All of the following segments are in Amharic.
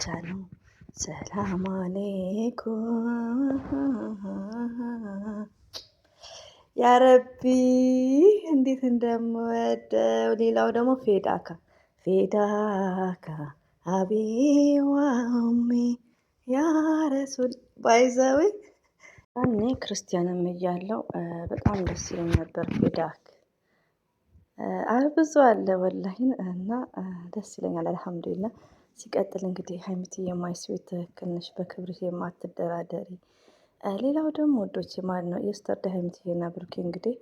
ብቻ ነው። ሰላም አሌይኩም ያረቢ እንዴት እንደምወደው። ሌላው ደግሞ ፌዳካ ፌዳካ አቢዋሚ ያረሱል ባይዘዊ እኔ ክርስቲያንም እያለው በጣም ደስ ይለኝ ነበር። ፌዳክ ብዙ አለ ወላሂን እና ደስ ይለኛል። አልሐምዱሊላህ። ሲቀጥል እንግዲህ ሀይሚትዬ የማይስቤት ትክክል ነሽ፣ በክብርሽ የማትደራደሪ። ሌላው ደግሞ ወዶች ማለት ነው የስተርደ ሀይሚትዬና ብሩኬ እንግዲህ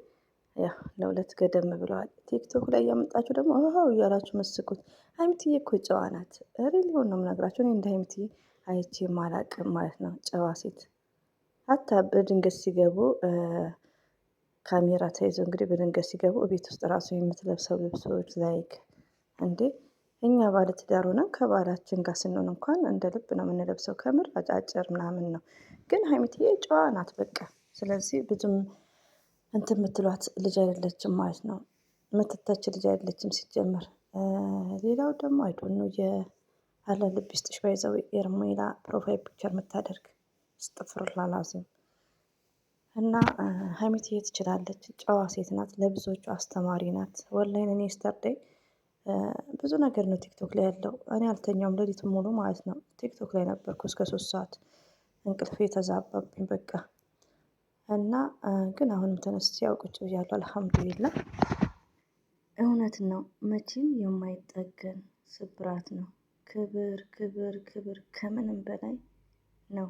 ያው ለሁለት ገደም ብለዋል። ቲክቶክ ላይ እያመጣችሁ ደግሞ እያላችሁ መስኩት። ሀይሚትዬ እኮ ጨዋ ናት። ሪል ሊሆን ነው የምነግራችሁ። እኔ እንደ ሀይሚትዬ አይቼ ማላቅም ማለት ነው። ጨዋ ሴት ሀታ በድንገት ሲገቡ ካሜራ ተይዞ እንግዲህ በድንገት ሲገቡ ቤት ውስጥ ራሱ የምትለብሰው ልብሶች ላይክ እንዴ እኛ ባለ ትዳር ሆነን ከባላችን ጋር ስንሆን እንኳን እንደ ልብ ነው የምንለብሰው። ከምር አጫጭር ምናምን ነው። ግን ሀይሚትዬ ጨዋ ናት በቃ። ስለዚህ ብዙም እንትን የምትሏት ልጅ አይደለችም ማለት ነው። የምትተች ልጅ አይደለችም ሲጀመር። ሌላው ደግሞ አይዶን ነው የአለ ልብ ይስጥሽ ባይዘው የርሜላ ፕሮፋይል ፒክቸር የምታደርግ ስጥፍርላ ላዚም እና ሀይሚትዬ ትችላለች። ጨዋ ሴት ናት። ለብዙዎቹ አስተማሪ ናት። ወላሂ እኔ ስተርዴይ ብዙ ነገር ነው ቲክቶክ ላይ ያለው። እኔ አልተኛውም ሌሊቱን ሙሉ ማለት ነው። ቲክቶክ ላይ ነበርኩ እስከ 3 ሰዓት። እንቅልፌ ተዛባብኝ በቃ። እና ግን አሁንም ተነስቼ ያው ቁጭ ብያለሁ አልሐምዱሊላህ። እውነት ነው መቼም የማይጠገን ስብራት ነው። ክብር ክብር ክብር ከምንም በላይ ነው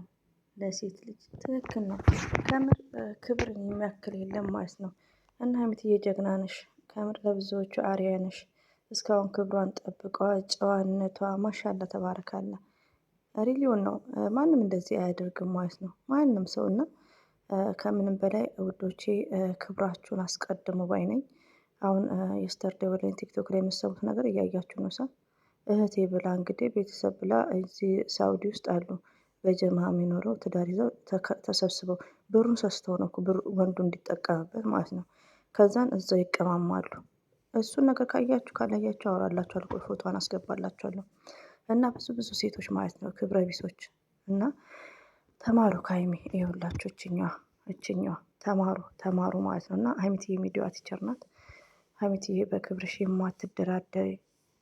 ለሴት ልጅ። ትክክል ነው። ከምር ክብርን የሚያክል የለም ማለት ነው። እና ሀይሚትዬ ጀግና ነሽ። ከምር ለብዙዎቹ አርአያ ነሽ። እስካሁን ክብሯን ጠብቀዋ ጨዋነቷ ማሻአላ ተባረካላ። ሪሊዮን ነው። ማንም እንደዚህ አያደርግም ማለት ነው። ማንም ሰው እና ከምንም በላይ ውዶቼ ክብራችሁን አስቀድሙ ባይ ነኝ። አሁን የስተርዴ ወላይን ቲክቶክ ላይ የምትሰሙት ነገር እያያችሁ ነው። እህቴ ብላ እንግዲህ ቤተሰብ ብላ እዚህ ሳውዲ ውስጥ አሉ በጀማ የሚኖረው ትዳር ይዘው ተሰብስበው ብሩን ሰስተው ነው ብሩ ወንዱ እንዲጠቀምበት ማለት ነው። ከዛን እዛው ይቀማማሉ። እሱን ነገር ካያችሁ ካላያችሁ አወራላችኋለሁ። ቆይ ፎቶዋን አስገባላችኋለሁ። እና ብዙ ብዙ ሴቶች ማለት ነው ክብረ ቢሶች እና ተማሩ ከሀይሚ ይኸውላችሁ እችኛዋ ተማሩ ተማሩ ማለት ነው። እና ሀይሚትዬ የሚዲዋ ቲቸር ናት። ሀይሚትዬ በክብርሽ የማትደራደሪ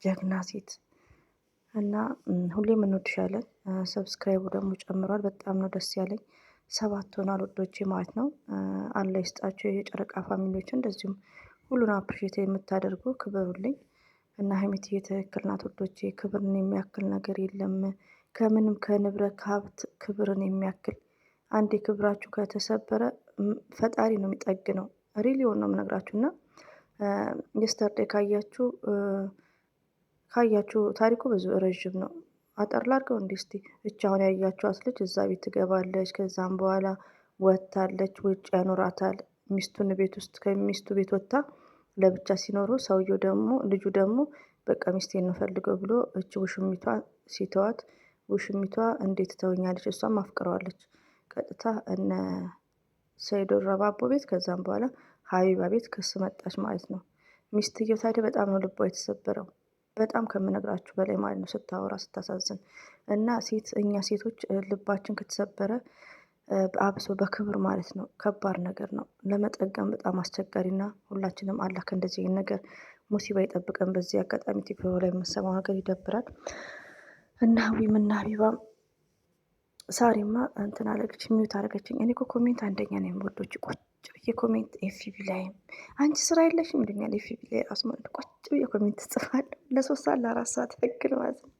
ጀግና ሴት እና ሁሌም እንወድሻለን። ሰብስክራይቡ ደግሞ ጨምሯል። በጣም ነው ደስ ያለኝ። 7 ሆኗል ውዶቼ ማለት ነው። አላህ ይስጣቸው የጨረቃ ፋሚሊዎች። እንደዚሁም ሁሉን አፕሪሼት የምታደርጉ ክበሩልኝ። እና ሀይሚትዬ ትክክል ናት ውዶቼ። ክብርን የሚያክል ነገር የለም። ከምንም ከንብረት ከሀብት ክብርን የሚያክል አንዴ ክብራችሁ ከተሰበረ ፈጣሪ ነው የሚጠግነው። ሪሊዮን ነው የምነግራችሁ። እና የስተርዴ ካያችሁ ታሪኩ ብዙ ረዥም ነው። አጠር ላድርገው እንዲህ እስቲ። እች አሁን ያያችኋት ልጅ እዛ ቤት ትገባለች። ከዛም በኋላ ወጥታለች። ውጭ ያኖራታል። ሚስቱን ቤት ውስጥ ከሚስቱ ቤት ወጥታ ለብቻ ሲኖሩ ሰውየው ደግሞ ልጁ ደግሞ በቃ ሚስቴን ነው ፈልገው ብሎ እች ውሽሚቷ ሲተዋት ውሽሚቷ እንዴት ተወኛለች። እሷም አፍቅረዋለች። ቀጥታ እነ ሰይዶ ረባቦ ቤት ከዛም በኋላ ሀቢባ ቤት ክስ መጣች ማለት ነው። ሚስትየው ታዲያ በጣም ነው ልቧ የተሰበረው። በጣም ከምነግራችሁ በላይ ማለት ነው። ስታወራ ስታሳዝን። እና እኛ ሴቶች ልባችን ከተሰበረ አብሶ በክብር ማለት ነው ከባድ ነገር ነው። ለመጠገም በጣም አስቸጋሪና ሁላችንም አላህ ከእንደዚህ ነገር ሙሲባ ይጠብቀን። በዚህ አጋጣሚ ቲክቶክ ላይ የምሰማው ነገር ይደብራል። እና ሀቢም እና ሀቢባም ሳሪማ እንትን አለች ሚዩት አደረገችኝ። እኔ እኮ ኮሜንት አንደኛ ነው የምወዶች። ቁጭ ብዬ ኮሜንት ኤፍቢ ላይም አንቺ ስራ የለሽም ይሉኛል። ኤፍቢ ላይ ራሱ ማለት ቁጭ ብዬ ኮሜንት ጽፋለሁ ለ3 ሰዓት ለ4 ሰዓት ያክል ማለት ነው።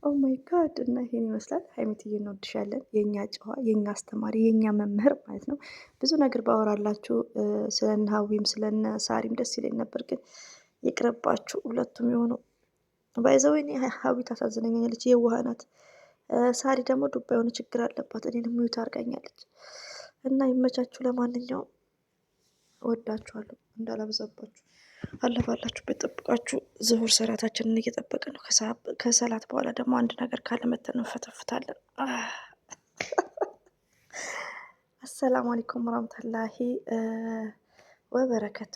ኦ ማይ ጋድ። እና ይሄን ይመስላል። ሀይሚትዬ እንወድሻለን። የኛ ጨዋ፣ የኛ አስተማሪ፣ የኛ መምህር ማለት ነው። ብዙ ነገር ባወራላችሁ ስለነ ሀዊም ስለነ ሳሪም ደስ ይለኝ ነበር፣ ግን ይቅርባችሁ። ሁለቱም የሆኑ ባይዘወይ ሀዊ ታሳዝነኛለች። የዋህ ናት። ሳሪ ደግሞ ዱባ የሆነ ችግር አለባት። እኔንም ሚዩት አድርጋኛለች። እና ይመቻችሁ። ለማንኛውም ወዳችኋለሁ። እንዳላበዛባችሁ አላህ ባላችሁበት ጠብቃችሁ። ዙሁር ሰላታችንን እየጠበቀ ነው። ከሰላት በኋላ ደግሞ አንድ ነገር ካለ መተን እንፈተፍታለን። አሰላሙ አለይኩም ወራህመቱላሂ ወበረከቱ።